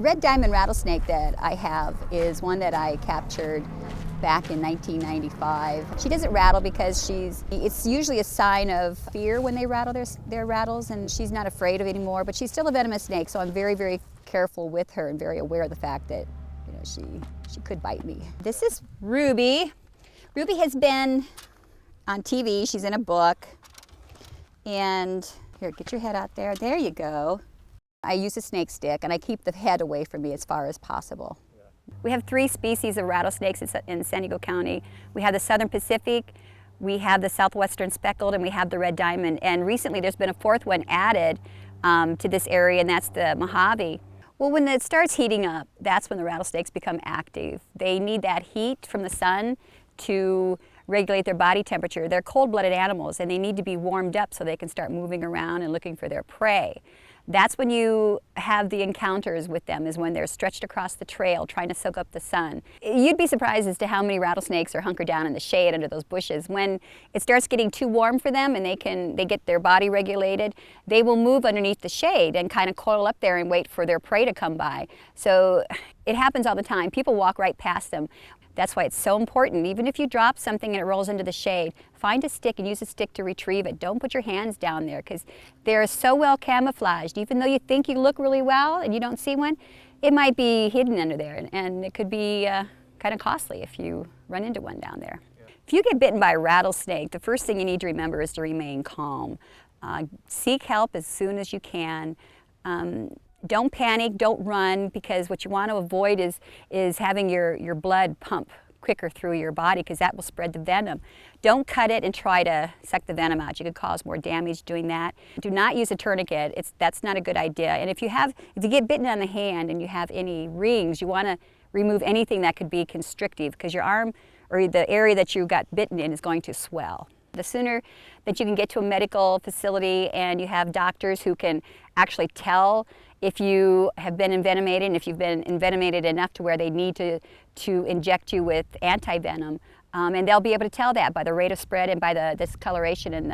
red diamond rattlesnake that I have is one that I captured back in 1995. She doesn't rattle because it's usually a sign of fear when they rattle their rattles, and she's not afraid of it anymore, but she's still a venomous snake, so I'm very, very careful with her and very aware of the fact that, you know, she could bite me. This is Ruby. Ruby has been on TV, she's in a book, and here, get your head out there. There you go. I use a snake stick and I keep the head away from me as far as possible. We have 3 species of rattlesnakes in San Diego County. We have the Southern Pacific, we have the Southwestern Speckled, and we have the Red Diamond. And recently there's been a 4th one added to this area, and that's the Mojave. Well, when it starts heating up, that's when the rattlesnakes become active. They need that heat from the sun to regulate their body temperature. They're cold-blooded animals, and they need to be warmed up so they can start moving around and looking for their prey. That's when you have the encounters with them, is when they're stretched across the trail trying to soak up the sun. You'd be surprised as to how many rattlesnakes are hunkered down in the shade under those bushes. When it starts getting too warm for them and they get their body regulated, they will move underneath the shade and kind of coil up there and wait for their prey to come by. So it happens all the time. People walk right past them. That's why it's so important. Even if you drop something and it rolls into the shade, find a stick and use a stick to retrieve it. Don't put your hands down there, because they're so well camouflaged. Even though you think you look really well and you don't see one, it might be hidden under there, and it could be kind of costly if you run into one down there. Yeah. If you get bitten by a rattlesnake, the first thing you need to remember is to remain calm. Seek help as soon as you can. Don't panic, don't run, because what you want to avoid is having your blood pump quicker through your body, because that will spread the venom. Don't cut it and try to suck the venom out. You could cause more damage doing that. Do not use a tourniquet. That's not a good idea. And if you get bitten on the hand and you have any rings, you want to remove anything that could be constrictive, because your arm or the area that you got bitten in is going to swell. The sooner that you can get to a medical facility and you have doctors who can actually tell if you have been envenomated, and if you've been envenomated enough to where they need to inject you with anti-venom, and they'll be able to tell that by the rate of spread and by the discoloration and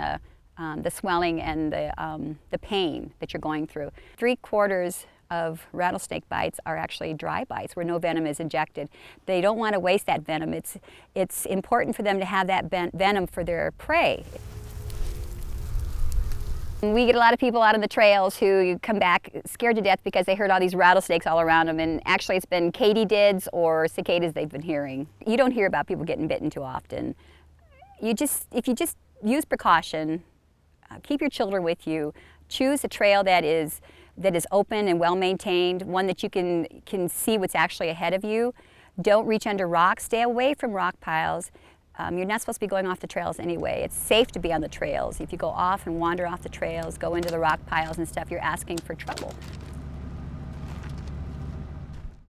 the swelling and the pain that you're going through. 3/4 of rattlesnake bites are actually dry bites where no venom is injected. They don't want to waste that venom. It's important for them to have that venom for their prey. We get a lot of people out on the trails who come back scared to death because they heard all these rattlesnakes all around them, and actually it's been katydids or cicadas they've been hearing. You don't hear about people getting bitten too often. If you just use precaution, keep your children with you, choose a trail that is open and well maintained, one that you can see what's actually ahead of you. Don't reach under rocks, stay away from rock piles. You're not supposed to be going off the trails anyway. It's safe to be on the trails. If you go off and wander off the trails, go into the rock piles and stuff, you're asking for trouble.